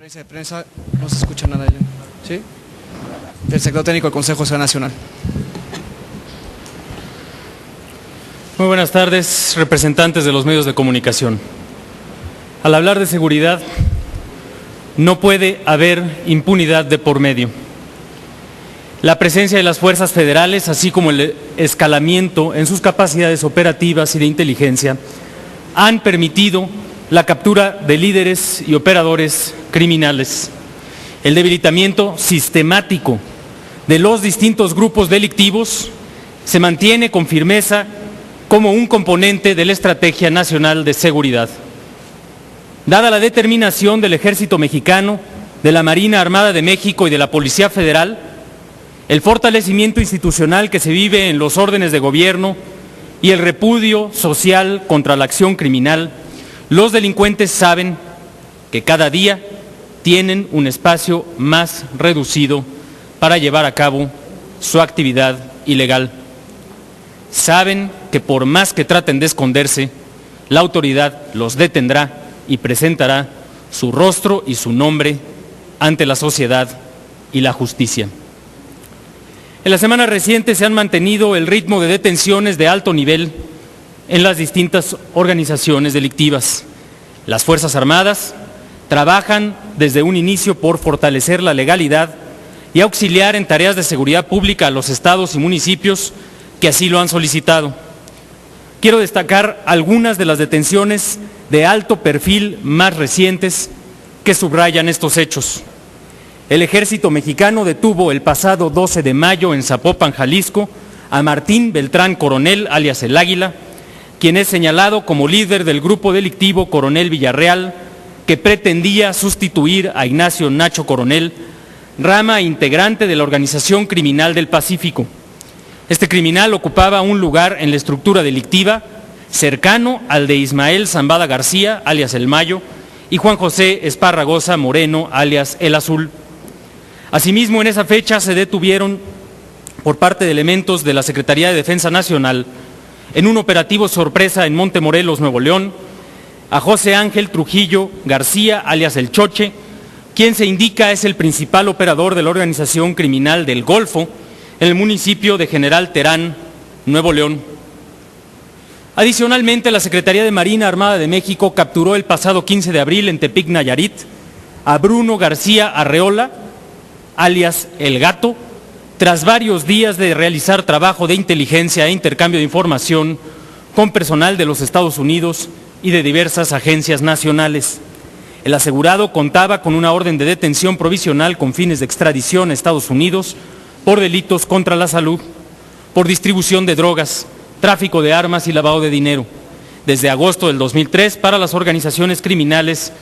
conferencia de prensa no se escucha nada. ¿Sí? Del sector técnico del Consejo de Seguridad Nacional. Muy buenas tardes, representantes de los medios de comunicación. Al hablar de seguridad, no puede haber impunidad de por medio. La presencia de las fuerzas federales, así como el escalamiento en sus capacidades operativas y de inteligencia, han permitido la captura de líderes y operadores criminales, el debilitamiento sistemático de los distintos grupos delictivos se mantiene con firmeza como un componente de la Estrategia Nacional de Seguridad. Dada la determinación del Ejército Mexicano, de la Marina Armada de México y de la Policía Federal, el fortalecimiento institucional que se vive en los órdenes de gobierno y el repudio social contra la acción criminal, los delincuentes saben que cada día tienen un espacio más reducido para llevar a cabo su actividad ilegal. Saben que por más que traten de esconderse, la autoridad los detendrá y presentará su rostro y su nombre ante la sociedad y la justicia. En las semanas recientes se han mantenido el ritmo de detenciones de alto nivel en las distintas organizaciones delictivas. Las Fuerzas Armadas trabajan desde un inicio por fortalecer la legalidad y auxiliar en tareas de seguridad pública a los estados y municipios que así lo han solicitado. Quiero destacar algunas de las detenciones de alto perfil más recientes que subrayan estos hechos. El Ejército Mexicano detuvo el pasado 12 de mayo en Zapopan, Jalisco, a Martín Beltrán Coronel, alias El Águila, quien es señalado como líder del grupo delictivo Coronel Villarreal, que pretendía sustituir a Ignacio Nacho Coronel, rama integrante de la Organización Criminal del Pacífico. Este criminal ocupaba un lugar en la estructura delictiva cercano al de Ismael Zambada García, alias El Mayo, y Juan José Esparragosa Moreno, alias El Azul. Asimismo, en esa fecha se detuvieron por parte de elementos de la Secretaría de Defensa Nacional, en un operativo sorpresa en Montemorelos, Nuevo León, a José Ángel Trujillo García, alias El Choche, quien se indica es el principal operador de la organización criminal del Golfo en el municipio de General Terán, Nuevo León. Adicionalmente, la Secretaría de Marina Armada de México capturó el pasado 15 de abril en Tepic, Nayarit, a Bruno García Arreola, alias El Gato, tras varios días de realizar trabajo de inteligencia e intercambio de información con personal de los Estados Unidos y de diversas agencias nacionales. El asegurado contaba con una orden de detención provisional con fines de extradición a Estados Unidos por delitos contra la salud, por distribución de drogas, tráfico de armas y lavado de dinero, desde agosto del 2003 para las organizaciones criminales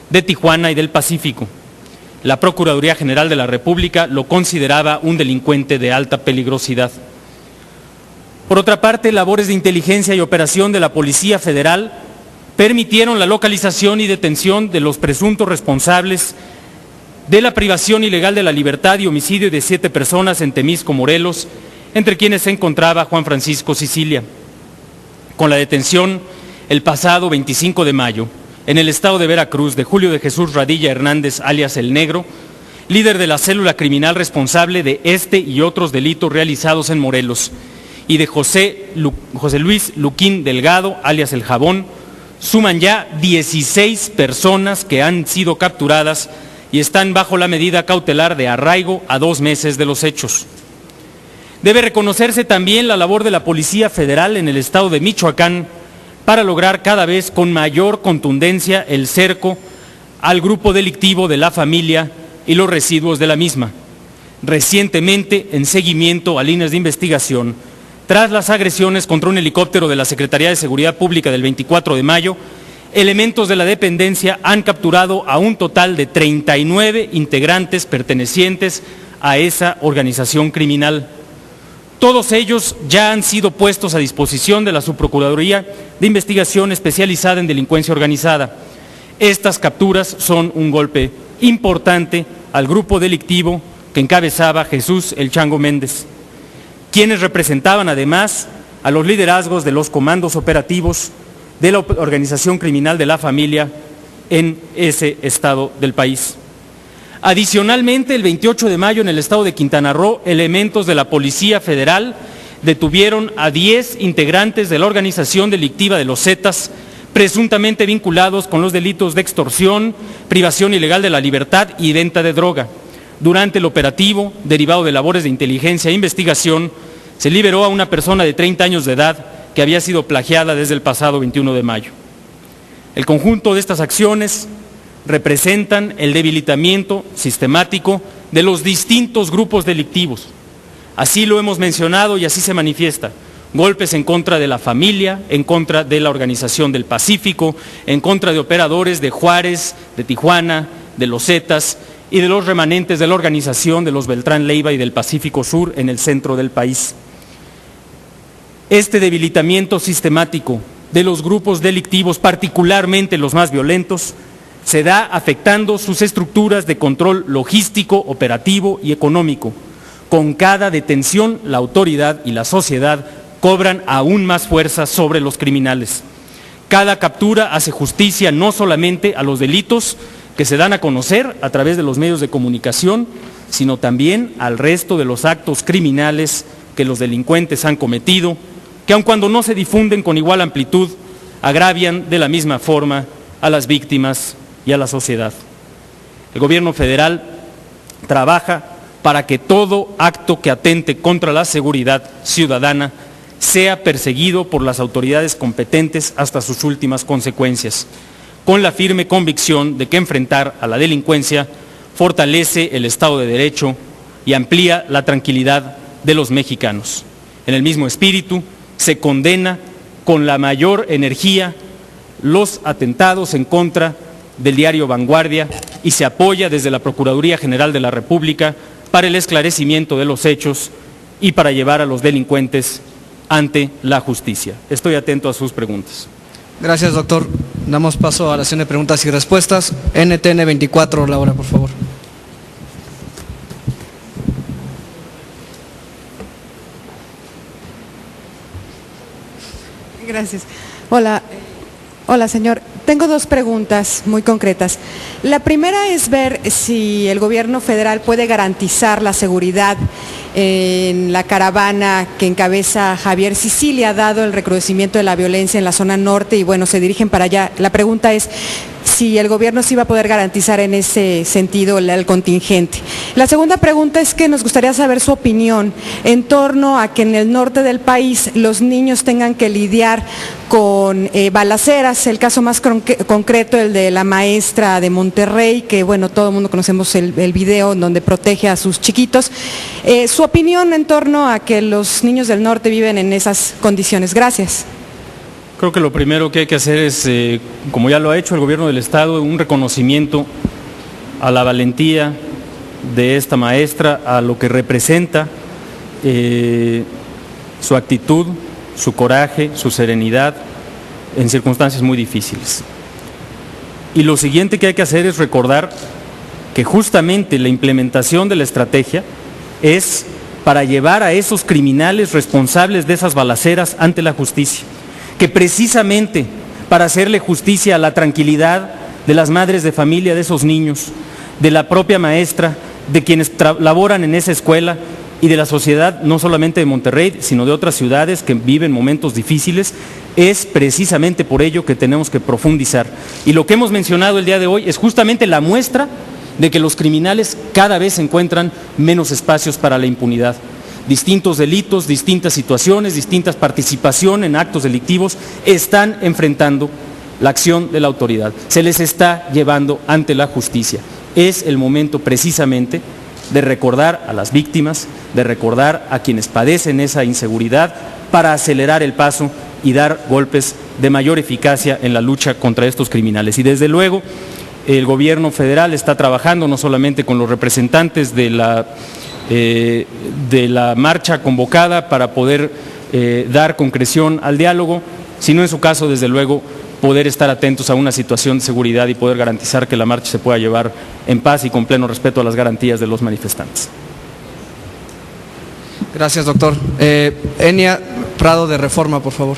de Tijuana y del Pacífico. La Procuraduría General de la República lo consideraba un delincuente de alta peligrosidad. Por otra parte, labores de inteligencia y operación de la Policía Federal permitieron la localización y detención de los presuntos responsables de la privación ilegal de la libertad y homicidio de 7 personas en Temisco, Morelos, entre quienes se encontraba Juan Francisco Sicilia. Con la detención el pasado 25 de mayo, en el estado de Veracruz, de Julio de Jesús Radilla Hernández, alias El Negro, líder de la célula criminal responsable de este y otros delitos realizados en Morelos, y de José Luis Luquín Delgado, alias El Jabón, suman ya 16 personas que han sido capturadas y están bajo la medida cautelar de arraigo a 2 meses de los hechos. Debe reconocerse también la labor de la Policía Federal en el estado de Michoacán para lograr cada vez con mayor contundencia el cerco al grupo delictivo de la familia y los residuos de la misma. Recientemente, en seguimiento a líneas de investigación, tras las agresiones contra un helicóptero de la Secretaría de Seguridad Pública del 24 de mayo, elementos de la dependencia han capturado a un total de 39 integrantes pertenecientes a esa organización criminal. Todos ellos ya han sido puestos a disposición de la Subprocuraduría de Investigación Especializada en Delincuencia Organizada. Estas capturas son un golpe importante al grupo delictivo que encabezaba Jesús El Chango Méndez, quienes representaban además a los liderazgos de los comandos operativos de la organización criminal de la familia en ese estado del país. Adicionalmente, el 28 de mayo en el estado de Quintana Roo, elementos de la Policía Federal detuvieron a 10 integrantes de la organización delictiva de los Zetas, presuntamente vinculados con los delitos de extorsión, privación ilegal de la libertad y venta de droga. Durante el operativo, derivado de labores de inteligencia e investigación, se liberó a una persona de 30 años de edad que había sido plagiada desde el pasado 21 de mayo. El conjunto de estas acciones representan el debilitamiento sistemático de los distintos grupos delictivos. Así lo hemos mencionado y así se manifiesta. Golpes en contra de la familia, en contra de la Organización del Pacífico, en contra de operadores de Juárez, de Tijuana, de los Zetas y de los remanentes de la organización de los Beltrán Leiva y del Pacífico Sur en el centro del país. Este debilitamiento sistemático de los grupos delictivos, particularmente los más violentos, se da afectando sus estructuras de control logístico, operativo y económico. Con cada detención, la autoridad y la sociedad cobran aún más fuerza sobre los criminales. Cada captura hace justicia no solamente a los delitos que se dan a conocer a través de los medios de comunicación, sino también al resto de los actos criminales que los delincuentes han cometido, que aun cuando no se difunden con igual amplitud, agravian de la misma forma a las víctimas y a la sociedad. El gobierno federal trabaja para que todo acto que atente contra la seguridad ciudadana sea perseguido por las autoridades competentes hasta sus últimas consecuencias, con la firme convicción de que enfrentar a la delincuencia fortalece el Estado de Derecho y amplía la tranquilidad de los mexicanos. En el mismo espíritu, se condena con la mayor energía los atentados en contra del diario Vanguardia y se apoya desde la Procuraduría General de la República para el esclarecimiento de los hechos y para llevar a los delincuentes ante la justicia. Estoy atento a sus preguntas. Gracias, doctor. Damos paso a la sesión de preguntas y respuestas. NTN 24, Laura, por favor. Gracias. Hola, señor. Tengo dos preguntas muy concretas. La primera es ver si el gobierno federal puede garantizar la seguridad en la caravana que encabeza Javier Sicilia, dado el recrudecimiento de la violencia en la zona norte y bueno, se dirigen para allá. La pregunta es si el gobierno sí va a poder garantizar en ese sentido el contingente. La segunda pregunta es que nos gustaría saber su opinión en torno a que en el norte del país los niños tengan que lidiar con balaceras, el caso más concreto, el de la maestra de Monterrey, que bueno, todo el mundo conocemos el video en donde protege a sus chiquitos. Su opinión en torno a que los niños del norte viven en esas condiciones. Gracias. Creo que lo primero que hay que hacer es, como ya lo ha hecho el gobierno del Estado, un reconocimiento a la valentía de esta maestra, a lo que representa su actitud, su coraje, su serenidad en circunstancias muy difíciles. Y lo siguiente que hay que hacer es recordar que justamente la implementación de la estrategia es para llevar a esos criminales responsables de esas balaceras ante la justicia, que precisamente para hacerle justicia a la tranquilidad de las madres de familia de esos niños, de la propia maestra, de quienes laboran en esa escuela y de la sociedad, no solamente de Monterrey, sino de otras ciudades que viven momentos difíciles, es precisamente por ello que tenemos que profundizar. Y lo que hemos mencionado el día de hoy es justamente la muestra de que los criminales cada vez encuentran menos espacios para la impunidad. Distintos delitos, distintas situaciones, distintas participación en actos delictivos están enfrentando la acción de la autoridad. Se les está llevando ante la justicia. Es el momento precisamente de recordar a las víctimas, de recordar a quienes padecen esa inseguridad para acelerar el paso y dar golpes de mayor eficacia en la lucha contra estos criminales. Y desde luego, el gobierno federal está trabajando no solamente con los representantes de la marcha convocada para poder dar concreción al diálogo, sino en su caso, desde luego, poder estar atentos a una situación de seguridad y poder garantizar que la marcha se pueda llevar en paz y con pleno respeto a las garantías de los manifestantes. Gracias, doctor. Enia Prado, de Reforma, por favor.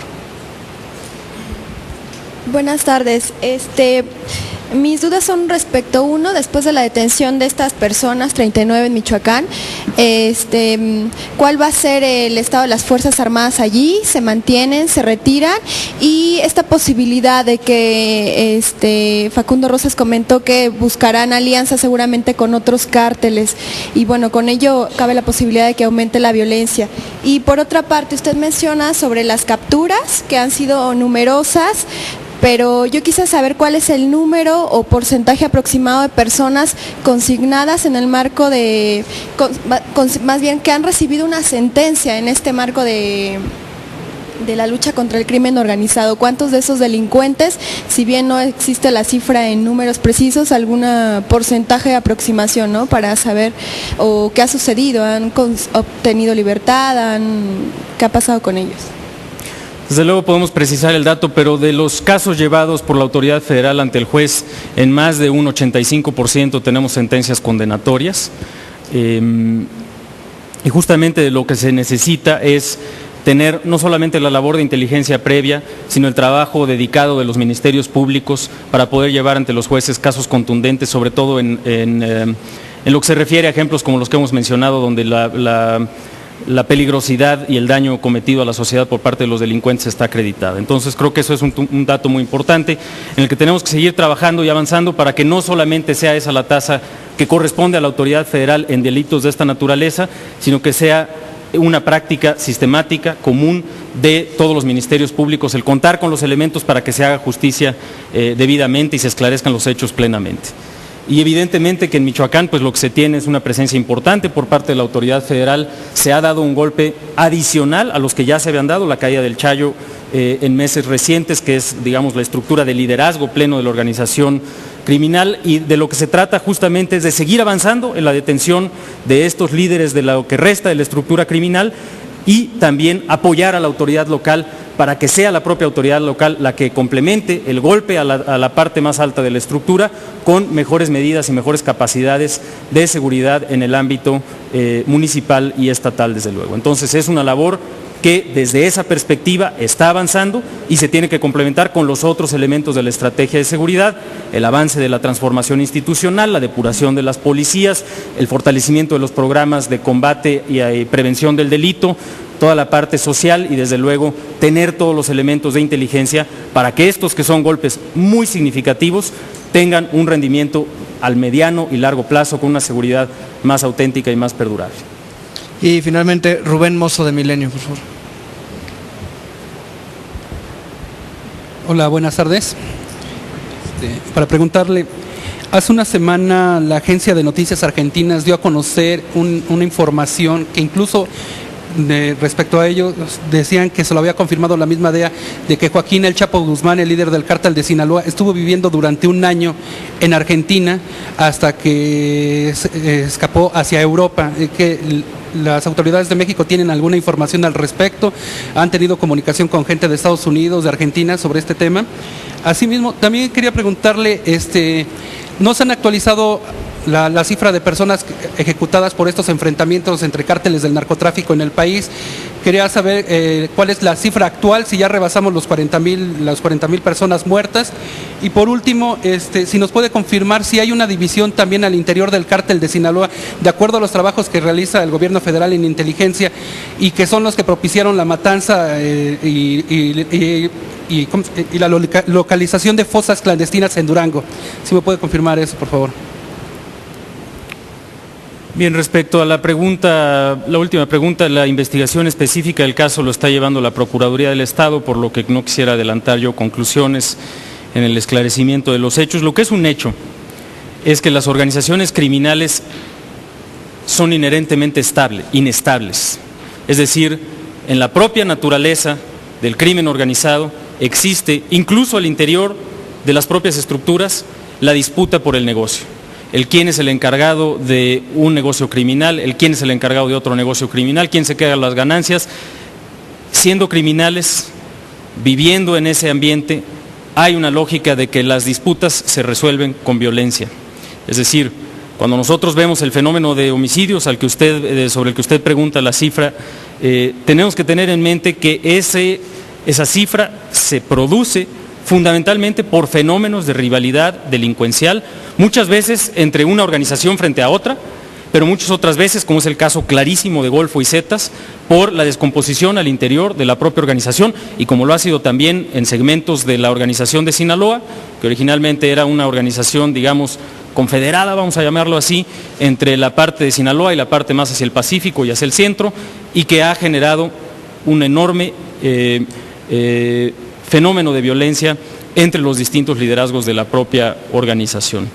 Buenas tardes. Mis dudas son respecto, uno, después de la detención de estas personas, 39 en Michoacán, ¿cuál va a ser el estado de las Fuerzas Armadas allí? ¿Se mantienen, se retiran? Y esta posibilidad de que Facundo Rosas comentó que buscarán alianzas seguramente con otros cárteles, y bueno, con ello cabe la posibilidad de que aumente la violencia. Y por otra parte, usted menciona sobre las capturas, que han sido numerosas, pero yo quise saber cuál es el número o porcentaje aproximado de personas consignadas en el marco de, más bien que han recibido una sentencia en este marco de la lucha contra el crimen organizado. ¿Cuántos de esos delincuentes, si bien no existe la cifra en números precisos, algún porcentaje de aproximación, ¿no?, para saber o qué ha sucedido? ¿Han obtenido libertad? ¿Qué ha pasado con ellos? Desde luego podemos precisar el dato, pero de los casos llevados por la autoridad federal ante el juez, en más de un 85% tenemos sentencias condenatorias. Y justamente lo que se necesita es tener no solamente la labor de inteligencia previa, sino el trabajo dedicado de los ministerios públicos para poder llevar ante los jueces casos contundentes, sobre todo en lo que se refiere a ejemplos como los que hemos mencionado, donde la peligrosidad y el daño cometido a la sociedad por parte de los delincuentes está acreditada. Entonces creo que eso es un dato muy importante en el que tenemos que seguir trabajando y avanzando para que no solamente sea esa la tasa que corresponde a la autoridad federal en delitos de esta naturaleza, sino que sea una práctica sistemática, común de todos los ministerios públicos, el contar con los elementos para que se haga justicia debidamente y se esclarezcan los hechos plenamente. Y evidentemente que en Michoacán pues lo que se tiene es una presencia importante por parte de la autoridad federal. Se ha dado un golpe adicional a los que ya se habían dado, la caída del Chayo en meses recientes, que es, digamos, la estructura de liderazgo pleno de la organización criminal, y de lo que se trata justamente es de seguir avanzando en la detención de estos líderes de lo que resta de la estructura criminal, y también apoyar a la autoridad local para que sea la propia autoridad local la que complemente el golpe a la parte más alta de la estructura con mejores medidas y mejores capacidades de seguridad en el ámbito municipal y estatal, desde luego. Entonces es una labor que desde esa perspectiva está avanzando y se tiene que complementar con los otros elementos de la estrategia de seguridad: el avance de la transformación institucional, la depuración de las policías, el fortalecimiento de los programas de combate y prevención del delito, toda la parte social, y desde luego tener todos los elementos de inteligencia para que estos, que son golpes muy significativos, tengan un rendimiento al mediano y largo plazo con una seguridad más auténtica y más perdurable. Y finalmente, Rubén Mozo de Milenio, por favor. Hola, buenas tardes. Para preguntarle, hace una semana la Agencia de Noticias Argentinas dio a conocer una información que incluso respecto a ello decían que se lo había confirmado la misma DEA, de que Joaquín El Chapo Guzmán, el líder del cártel de Sinaloa, estuvo viviendo durante un año en Argentina hasta que escapó hacia Europa. Que las autoridades de México tienen alguna información al respecto, han tenido comunicación con gente de Estados Unidos, de Argentina, sobre este tema. Asimismo, también quería preguntarle, ¿no se han actualizado la cifra de personas ejecutadas por estos enfrentamientos entre cárteles del narcotráfico en el país? Quería saber cuál es la cifra actual, si ya rebasamos las 40,000 personas muertas. Y por último, si nos puede confirmar si hay una división también al interior del cártel de Sinaloa, de acuerdo a los trabajos que realiza el gobierno federal en inteligencia, y que son los que propiciaron la matanza y la localización de fosas clandestinas en Durango. Si me puede confirmar eso, por favor. Bien, respecto a la última pregunta, la investigación específica del caso lo está llevando la Procuraduría del Estado, por lo que no quisiera adelantar yo conclusiones en el esclarecimiento de los hechos. Lo que es un hecho es que las organizaciones criminales son inherentemente inestables. Es decir, en la propia naturaleza del crimen organizado existe, incluso al interior de las propias estructuras, la disputa por el negocio. El quién es el encargado de un negocio criminal, el quién es el encargado de otro negocio criminal, quién se queda las ganancias. Siendo criminales, viviendo en ese ambiente, hay una lógica de que las disputas se resuelven con violencia. Es decir, cuando nosotros vemos el fenómeno de homicidios sobre el que usted pregunta la cifra, tenemos que tener en mente que esa cifra se produce fundamentalmente por fenómenos de rivalidad delincuencial, muchas veces entre una organización frente a otra, pero muchas otras veces, como es el caso clarísimo de Golfo y Zetas, por la descomposición al interior de la propia organización y como lo ha sido también en segmentos de la organización de Sinaloa, que originalmente era una organización, digamos, confederada, vamos a llamarlo así, entre la parte de Sinaloa y la parte más hacia el Pacífico y hacia el centro, y que ha generado un enorme fenómeno de violencia entre los distintos liderazgos de la propia organización.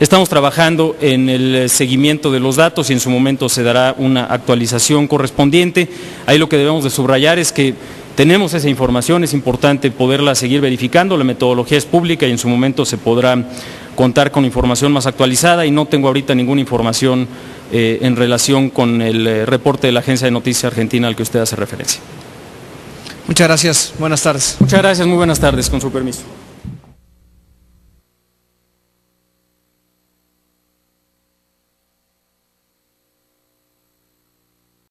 Estamos trabajando en el seguimiento de los datos y en su momento se dará una actualización correspondiente. Ahí lo que debemos de subrayar es que tenemos esa información, es importante poderla seguir verificando, la metodología es pública y en su momento se podrá contar con información más actualizada y no tengo ahorita ninguna información en relación con el reporte de la Agencia de Noticias Argentina al que usted hace referencia. Muchas gracias. Buenas tardes. Muchas gracias, muy buenas tardes, con su permiso.